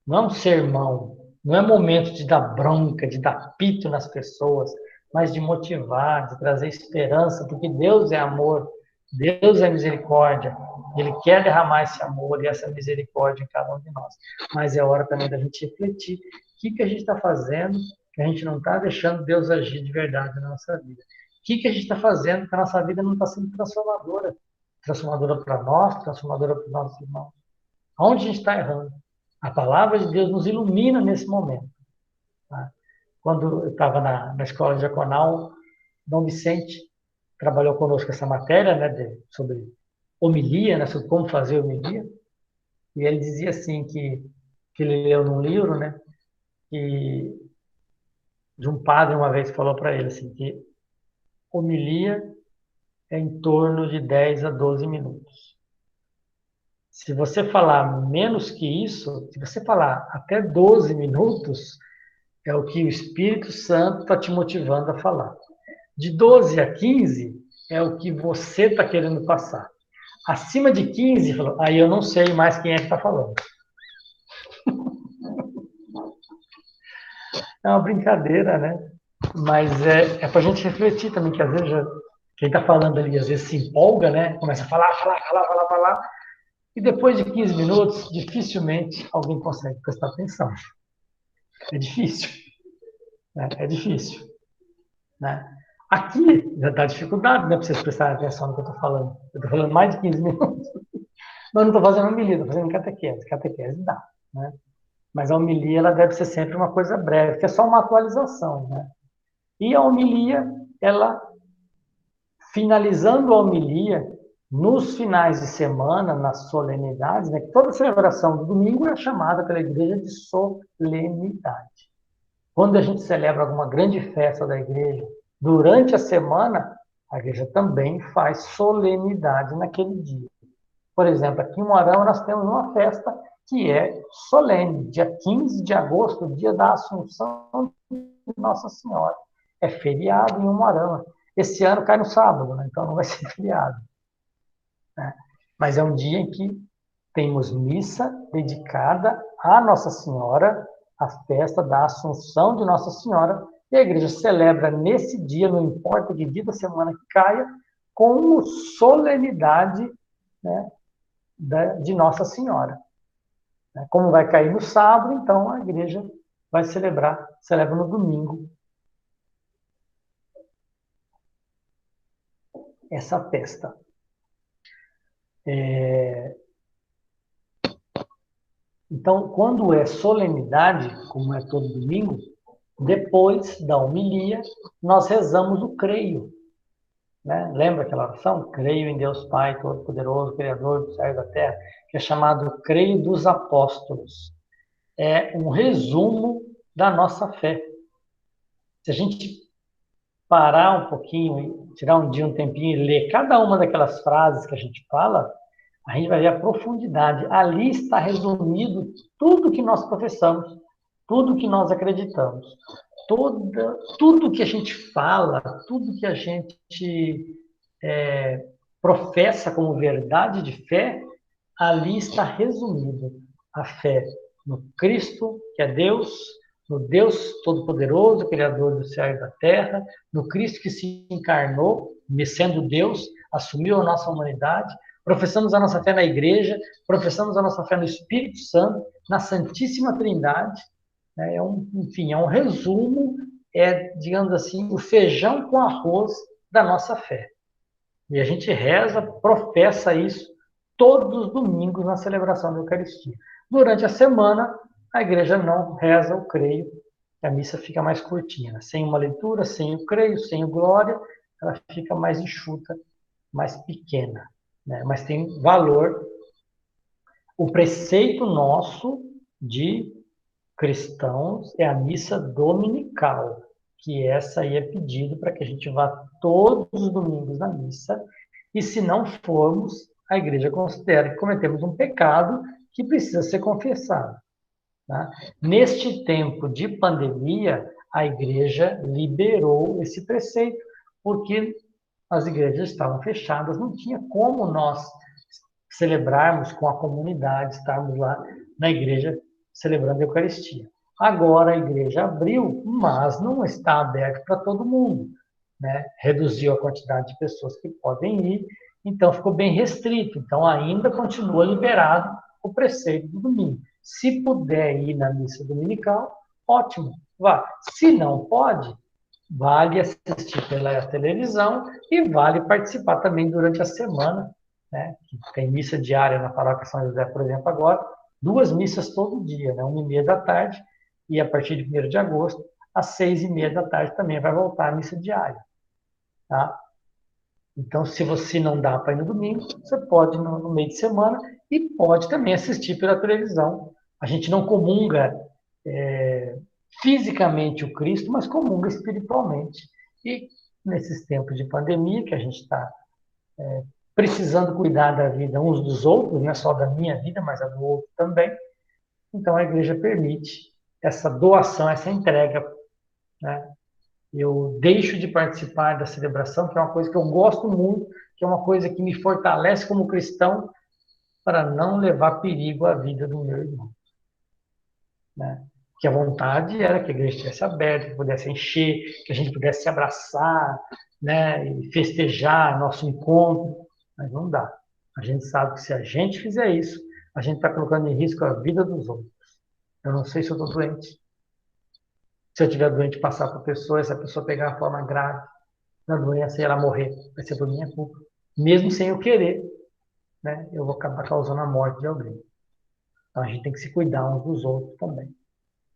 Não é um sermão, não é momento de dar bronca, de dar pito nas pessoas, mas de motivar, de trazer esperança, porque Deus é amor, Deus é misericórdia, Ele quer derramar esse amor e essa misericórdia em cada um de nós. Mas é hora também da gente refletir o que a gente está fazendo, que a gente não está deixando Deus agir de verdade na nossa vida. O que a gente está fazendo que a nossa vida não está sendo transformadora? Transformadora para nós, transformadora para os nossos irmãos. Onde a gente está errando? A palavra de Deus nos ilumina nesse momento. Tá? Quando eu estava na escola diaconal, Dom Vicente trabalhou conosco essa matéria, né, sobre homilia, né, sobre como fazer homilia, e ele dizia assim que ele leu num livro, né, que de um padre uma vez falou para ele assim, que homilia é em torno de 10 a 12 minutos. Se você falar menos que isso, se você falar até 12 minutos, é o que o Espírito Santo está te motivando a falar. De 12 a 15 é o que você está querendo passar. Acima de 15, aí eu não sei mais quem é que está falando. É uma brincadeira, né? Mas é para a gente refletir também, que às vezes quem está falando ali, às vezes se empolga, né? Começa a falar. E depois de 15 minutos, dificilmente alguém consegue prestar atenção. É difícil. Né? É difícil. Né? Aqui já dá dificuldade, né, para vocês prestarem atenção no que eu estou falando. Eu estou falando mais de 15 minutos. Mas eu não estou fazendo homilia, estou fazendo catequese. Catequese dá, né? Mas a homilia ela deve ser sempre uma coisa breve, que é só uma atualização, né? E a homilia, ela, finalizando a homilia, nos finais de semana, nas solenidades, né? Toda celebração do domingo é chamada pela igreja de solenidade. Quando a gente celebra alguma grande festa da igreja, durante a semana, a igreja também faz solenidade naquele dia. Por exemplo, aqui em Moarama nós temos uma festa que é solene, dia 15 de agosto, dia da Assunção de Nossa Senhora. É feriado em Moarama. Esse ano cai no sábado, né? Então não vai ser feriado, né? Mas é um dia em que temos missa dedicada a Nossa Senhora, a festa da Assunção de Nossa Senhora, e a igreja celebra nesse dia, não importa que dia da semana que caia, com solenidade, né, de Nossa Senhora. Como vai cair no sábado, então a igreja vai celebra no domingo essa festa. Então, quando é solenidade, como é todo domingo, depois da homilia, nós rezamos o creio. Né? Lembra aquela oração? Creio em Deus Pai Todo-Poderoso, Criador do céu e da terra, que é chamado Creio dos Apóstolos. É um resumo da nossa fé. Se a gente parar um pouquinho, tirar um dia, um tempinho e ler cada uma daquelas frases que a gente fala, a gente vai ver a profundidade. Ali está resumido tudo que nós professamos, tudo que nós acreditamos. Tudo que a gente fala, tudo que a gente professa como verdade de fé, ali está resumido. A fé no Cristo, que é Deus, no Deus Todo-Poderoso, Criador do céu e da terra, no Cristo que se encarnou, sendo Deus, assumiu a nossa humanidade, professamos a nossa fé na igreja, professamos a nossa fé no Espírito Santo, na Santíssima Trindade, né? Enfim, é um resumo, digamos assim, o feijão com arroz da nossa fé. E a gente reza, professa isso todos os domingos na celebração da Eucaristia. Durante a semana, a igreja não reza o creio, a missa fica mais curtinha, né? Sem uma leitura, sem o creio, sem o glória, ela fica mais enxuta, mais pequena, né? Mas tem valor. O preceito nosso de cristãos é a missa dominical, que essa aí é pedido para que a gente vá todos os domingos na missa, e se não formos, a igreja considera que cometemos um pecado que precisa ser confessado. Tá? Neste tempo de pandemia, a igreja liberou esse preceito, porque as igrejas estavam fechadas, não tinha como nós celebrarmos com a comunidade, estarmos lá na igreja celebrando a Eucaristia. Agora a igreja abriu, mas não está aberto para todo mundo, né? Reduziu a quantidade de pessoas que podem ir, então ficou bem restrito. Então ainda continua liberado o preceito do domingo. Se puder ir na missa dominical, ótimo, vá. Se não pode, vale assistir pela televisão e vale participar também durante a semana, né? Tem missa diária na Paróquia São José, por exemplo, agora, 2 missas todo dia, né? 1h30 da tarde, e a partir de 1º de agosto, às 6h30 da tarde também vai voltar a missa diária. Tá? Então, se você não dá para ir no domingo, você pode ir no meio de semana e pode também assistir pela televisão. A gente não comunga fisicamente o Cristo, mas comunga espiritualmente. E nesses tempos de pandemia, que a gente está precisando cuidar da vida uns dos outros, não é só da minha vida, mas a do outro também, então a igreja permite essa doação, essa entrega, né? Eu deixo de participar da celebração, que é uma coisa que eu gosto muito, que é uma coisa que me fortalece como cristão, para não levar perigo à vida do meu irmão, né? Que a vontade era que a igreja estivesse aberta, que pudesse encher, que a gente pudesse se abraçar, né, e festejar nosso encontro, mas não dá. A gente sabe que se a gente fizer isso, a gente está colocando em risco a vida dos outros. Eu não sei se eu estou doente. Se eu estiver doente, passar para a pessoa, essa pessoa pegar a forma grave da doença e ela morrer, vai ser por minha culpa. Mesmo sem eu querer, né, eu vou acabar causando a morte de alguém. Então a gente tem que se cuidar uns dos outros também.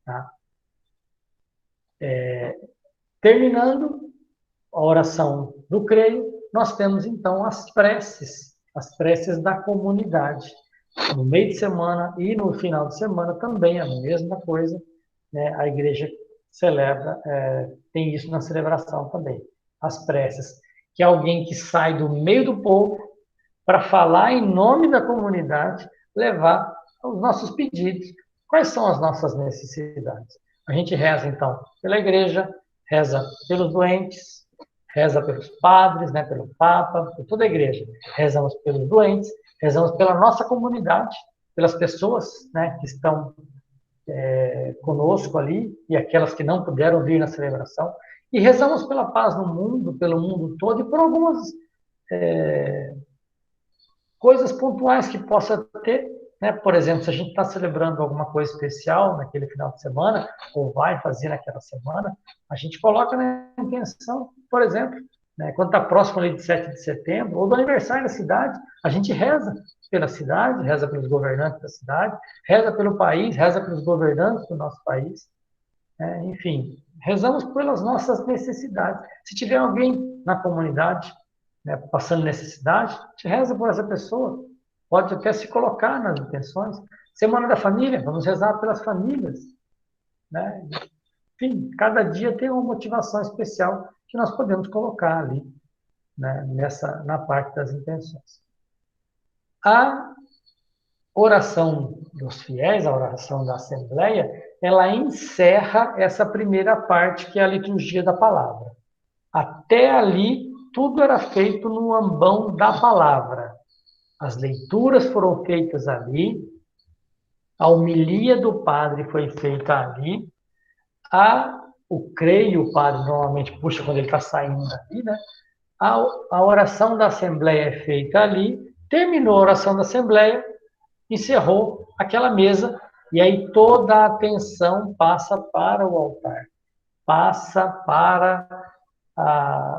Tá? Terminando a oração do creio, nós temos então as preces da comunidade. No meio de semana e no final de semana também é a mesma coisa, né? A igreja celebra, tem isso na celebração também. As preces, que é alguém que sai do meio do povo para falar em nome da comunidade, levar os nossos pedidos. Quais são as nossas necessidades? A gente reza, então, pela igreja, reza pelos doentes, reza pelos padres, né, pelo Papa, por toda a igreja. Rezamos pelos doentes, rezamos pela nossa comunidade, pelas pessoas, né, que estão conosco ali e aquelas que não puderam vir na celebração. E rezamos pela paz no mundo, pelo mundo todo e por algumas coisas pontuais que possa ter, né? Por exemplo, se a gente está celebrando alguma coisa especial naquele final de semana, ou vai fazer naquela semana, a gente coloca na intenção, por exemplo, né? Quando está próximo ali de 7 de setembro, ou do aniversário da cidade, a gente reza pela cidade, reza pelos governantes da cidade, reza pelo país, reza pelos governantes do nosso país, né? Enfim, rezamos pelas nossas necessidades. Se tiver alguém na comunidade, né, passando necessidade, a gente reza por essa pessoa. Pode até se colocar nas intenções. Semana da família, vamos rezar pelas famílias. Né? Enfim, cada dia tem uma motivação especial que nós podemos colocar ali, né, na parte das intenções. A oração dos fiéis, a oração da Assembleia, ela encerra essa primeira parte, que é a liturgia da palavra. Até ali, tudo era feito no ambão da palavra. As leituras foram feitas ali, a homilia do padre foi feita ali, o creio, o padre normalmente puxa quando ele está saindo dali, né? A oração da Assembleia é feita ali, terminou a oração da Assembleia, encerrou aquela mesa, e aí toda a atenção passa para o altar, passa para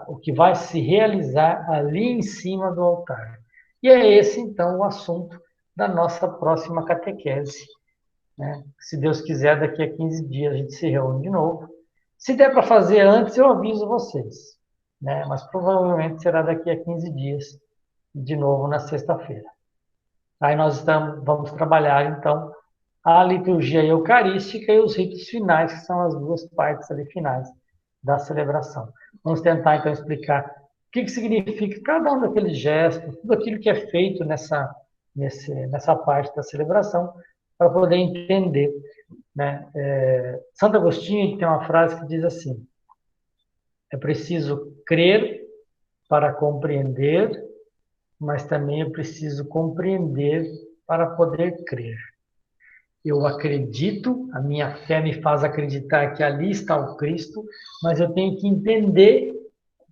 o que vai se realizar ali em cima do altar. E é esse, então, o assunto da nossa próxima catequese. Né? Se Deus quiser, daqui a 15 dias a gente se reúne de novo. Se der para fazer antes, eu aviso vocês. Né? Mas provavelmente será daqui a 15 dias, de novo na sexta-feira. Aí nós vamos trabalhar, então, a liturgia eucarística e os ritos finais, que são as duas partes ali finais da celebração. Vamos tentar, então, explicar o que significa cada um daqueles gestos, tudo aquilo que é feito nessa parte da celebração, para poder entender. Né? Santo Agostinho tem uma frase que diz assim: é preciso crer para compreender, mas também é preciso compreender para poder crer. Eu acredito, a minha fé me faz acreditar que ali está o Cristo, mas eu tenho que entender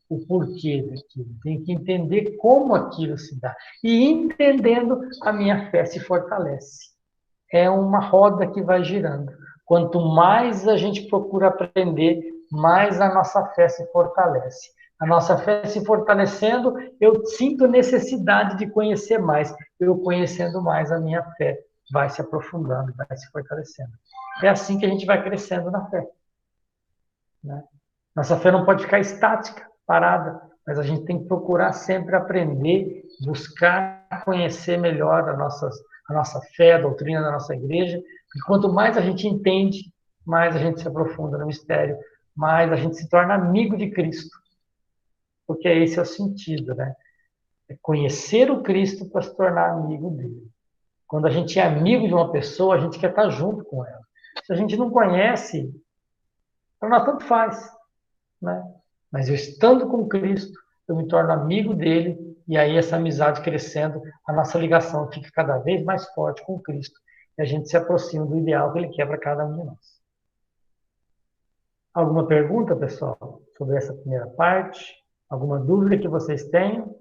o porquê daquilo, tenho que entender como aquilo se dá. E entendendo, a minha fé se fortalece. É uma roda que vai girando. Quanto mais a gente procura aprender, mais a nossa fé se fortalece. A nossa fé se fortalecendo, eu sinto necessidade de conhecer mais. Eu conhecendo mais, a minha fé vai se aprofundando, vai se fortalecendo. É assim que a gente vai crescendo na fé. Né? Nossa fé não pode ficar estática, parada, mas a gente tem que procurar sempre aprender, buscar conhecer melhor a nossa fé, a doutrina da nossa igreja, e quanto mais a gente entende, mais a gente se aprofunda no mistério, mais a gente se torna amigo de Cristo. Porque esse é o sentido, né? É conhecer o Cristo para se tornar amigo dele. Quando a gente é amigo de uma pessoa, a gente quer estar junto com ela. Se a gente não conhece, para nós tanto faz, né? Mas eu estando com Cristo, eu me torno amigo dele, e aí essa amizade crescendo, a nossa ligação fica cada vez mais forte com Cristo, e a gente se aproxima do ideal que ele quer para cada um de nós. Alguma pergunta, pessoal, sobre essa primeira parte? Alguma dúvida que vocês tenham?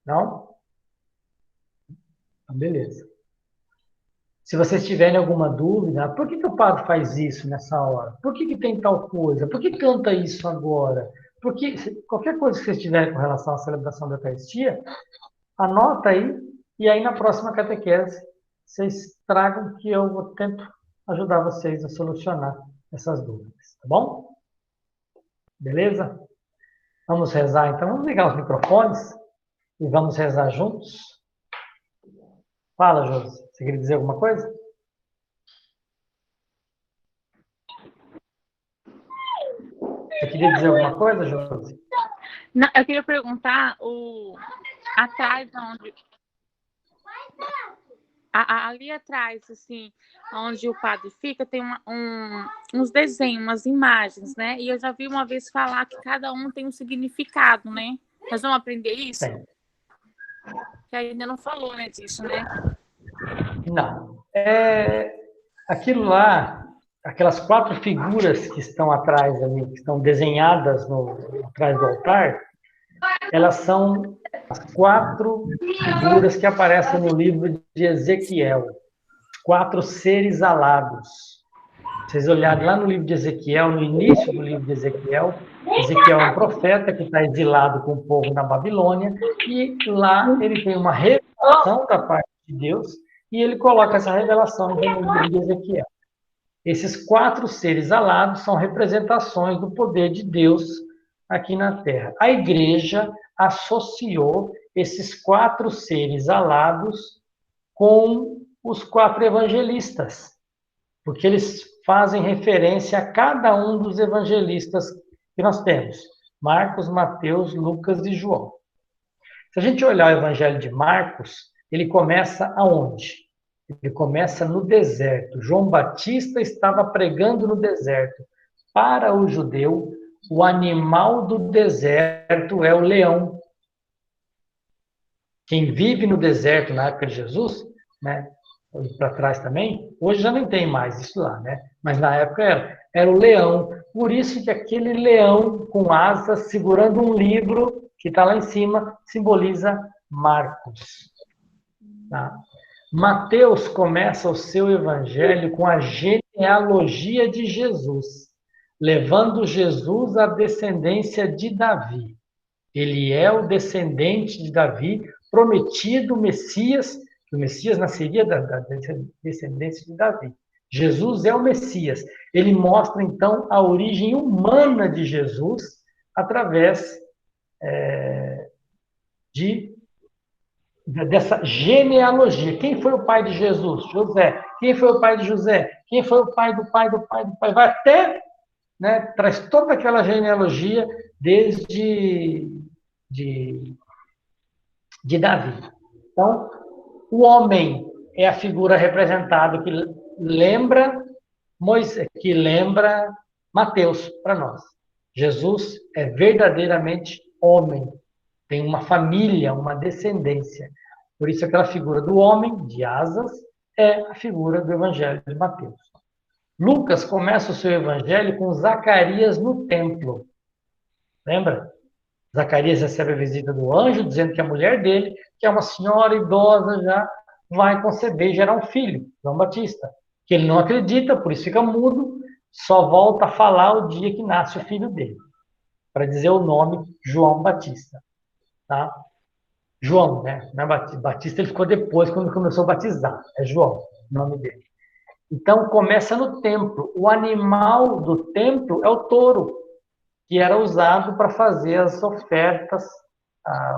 Não? Então, beleza. Se vocês tiverem alguma dúvida, por que o padre faz isso nessa hora? Por que tem tal coisa? Por que canta isso agora? Porque qualquer coisa que vocês tiverem com relação à celebração da Eucaristia, anota aí, e aí na próxima catequese vocês tragam que eu tento ajudar vocês a solucionar essas dúvidas, tá bom? Beleza? Vamos rezar então, vamos ligar os microfones e vamos rezar juntos. Fala, Josi, você queria dizer alguma coisa? Você queria dizer alguma coisa, Josi? Não, eu queria perguntar atrás onde ali atrás, assim, onde o padre fica, tem uns desenhos, umas imagens, né? E eu já vi uma vez falar que cada um tem um significado, né? Nós vamos aprender isso? Tem. Que ainda não falou, né, disso, né? Não. Aquilo lá, aquelas 4 figuras que estão atrás ali, que estão desenhadas atrás do altar, elas são as 4 figuras que aparecem no livro de Ezequiel. 4 seres alados. Vocês olharem lá no livro de Ezequiel, no início do livro de Ezequiel, Ezequiel é um profeta que está exilado com o povo na Babilônia, e lá ele tem uma revelação da parte de Deus, e ele coloca essa revelação no livro de Ezequiel. Esses 4 seres alados são representações do poder de Deus aqui na Terra. A igreja associou esses 4 seres alados com os 4 evangelistas, porque eles fazem referência a cada um dos evangelistas que nós temos: Marcos, Mateus, Lucas e João. Se a gente olhar o evangelho de Marcos, ele começa aonde? Ele começa no deserto. João Batista estava pregando no deserto. Para o judeu, o animal do deserto é o leão. Quem vive no deserto na época de Jesus, né, para trás também, hoje já não tem mais isso lá, né? Mas na época era o leão. Por isso que aquele leão com asas segurando um livro que está lá em cima simboliza Marcos. Tá? Mateus começa o seu evangelho com a genealogia de Jesus, levando Jesus à descendência de Davi. Ele é o descendente de Davi, prometido Messias, que o Messias nasceria da descendência de Davi. Jesus é o Messias. Ele mostra, então, a origem humana de Jesus através dessa genealogia. Quem foi o pai de Jesus? José. Quem foi o pai de José? Quem foi o pai do pai do pai do pai? Vai até, né, traz toda aquela genealogia desde de Davi. Então, o homem é a figura representada que lembra Moisés, que lembra Mateus para nós. Jesus é verdadeiramente homem, tem uma família, uma descendência. Por isso, aquela figura do homem, de asas, é a figura do Evangelho de Mateus. Lucas começa o seu Evangelho com Zacarias no templo. Lembra? Zacarias recebe a visita do anjo, dizendo que a mulher dele, que é uma senhora idosa já, vai conceber e gerar um filho, João Batista. Que ele não acredita, por isso fica mudo, só volta a falar o dia que nasce o filho dele, para dizer o nome João Batista. Tá? João, né? Não é Batista. Batista ele ficou depois, quando começou a batizar. É João, o nome dele. Então, começa no templo. O animal do templo é o touro, que era usado para fazer as ofertas,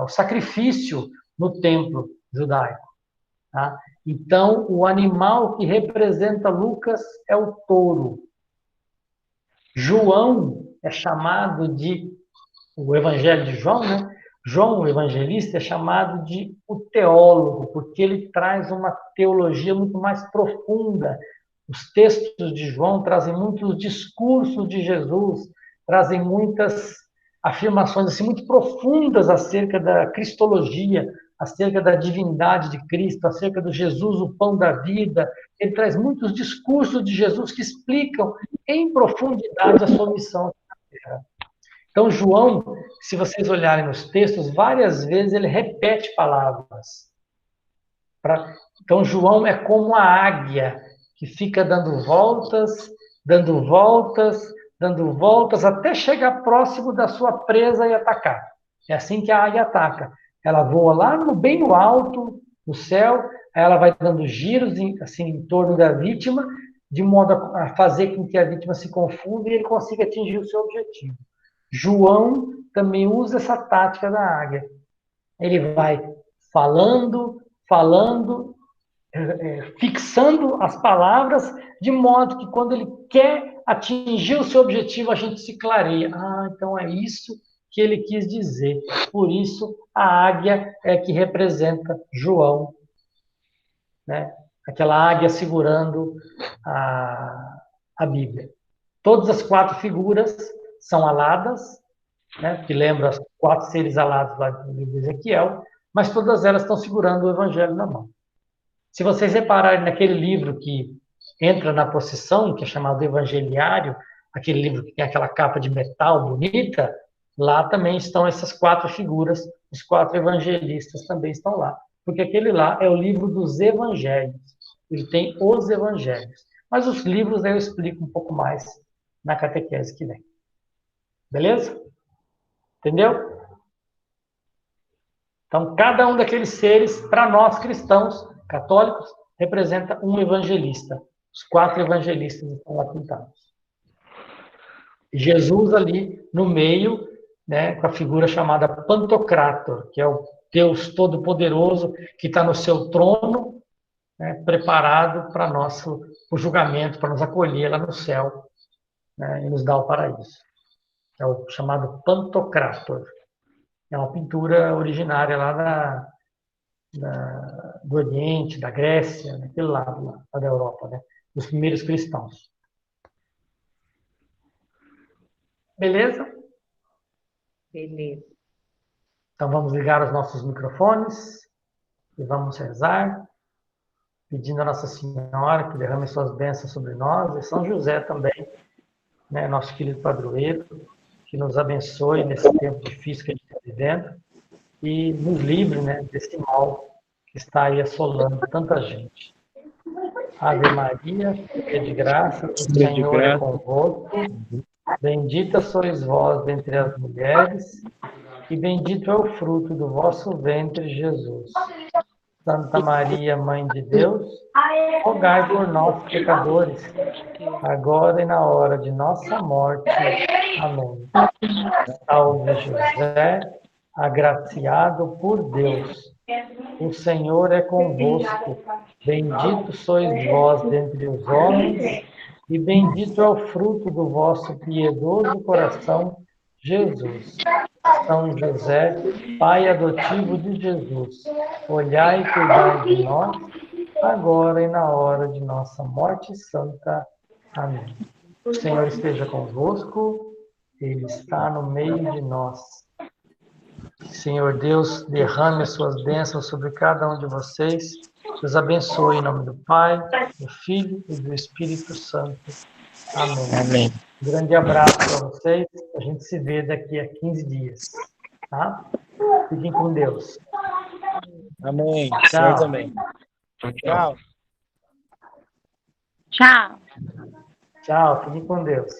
o sacrifício no templo judaico. Tá? Então, o animal que representa Lucas é o touro. João é chamado de, o Evangelho de João, né? João, o evangelista, é chamado de o teólogo, porque ele traz uma teologia muito mais profunda. Os textos de João trazem muitos discursos de Jesus, trazem muitas afirmações assim, muito profundas acerca da cristologia, acerca da divindade de Cristo, acerca do Jesus, o pão da vida. Ele traz muitos discursos de Jesus que explicam em profundidade a sua missão na Terra. Então, João, se vocês olharem nos textos, várias vezes ele repete palavras. Então, João é como a águia que fica dando voltas, dando voltas, dando voltas até chegar próximo da sua presa e atacar. É assim que a águia ataca. Ela voa lá bem no alto, no céu, aí ela vai dando giros assim, em torno da vítima, de modo a fazer com que a vítima se confunda e ele consiga atingir o seu objetivo. João também usa essa tática da águia. Ele vai falando, fixando as palavras, de modo que quando ele quer atingir o seu objetivo, a gente se clareia. Ah, então é isso que ele quis dizer. Por isso, a águia é que representa João, né? Aquela águia segurando a Bíblia. Todas as 4 figuras são aladas, né? Que lembram os 4 seres alados lá do livro de Ezequiel, mas todas elas estão segurando o evangelho na mão. Se vocês repararem naquele livro que entra na procissão, que é chamado Evangeliário, aquele livro que tem aquela capa de metal bonita, lá também estão essas 4 figuras, os 4 evangelistas também estão lá. Porque aquele lá é o livro dos evangelhos. Ele tem os evangelhos. Mas os livros eu explico um pouco mais na catequese que vem. Beleza? Entendeu? Então, cada um daqueles seres, para nós cristãos católicos, representa um evangelista. Os 4 evangelistas estão lá pintados. E Jesus ali no meio, né, com a figura chamada Pantocrator, que é o Deus Todo-Poderoso que está no seu trono, né, preparado para o julgamento, para nos acolher lá no céu, né, e nos dar o paraíso. É o chamado Pantocrator. É uma pintura originária lá do Oriente, da Grécia, naquele lado lá da Europa, né? Dos primeiros cristãos. Beleza? Beleza. Então vamos ligar os nossos microfones e vamos rezar, pedindo a Nossa Senhora que derrame suas bênçãos sobre nós, e São José também, né, nosso querido padroeiro, que nos abençoe nesse tempo difícil que a gente está vivendo e nos livre, né, desse mal que está aí assolando tanta gente. Ave Maria, cheia de graça, o Senhor é convosco. Bendita sois vós dentre as mulheres, e bendito é o fruto do vosso ventre, Jesus. Santa Maria, Mãe de Deus, rogai por nós, pecadores, agora e na hora de nossa morte. Amém. Salve José, agraciado por Deus. O Senhor é convosco. Bendito sois vós dentre os homens, e bendito é o fruto do vosso piedoso coração, Jesus. São José, Pai adotivo de Jesus, olhai e cuidai de nós, agora e na hora de nossa morte santa. Amém. O Senhor esteja convosco, Ele está no meio de nós. Senhor Deus, derrame as suas bênçãos sobre cada um de vocês. Deus abençoe em nome do Pai, do Filho e do Espírito Santo. Amém. Amém. Um grande abraço para vocês. A gente se vê daqui a 15 dias. Tá? Fiquem com Deus. Amém. Tchau. Senhor também. Tchau. Tchau. Tchau. Fiquem com Deus.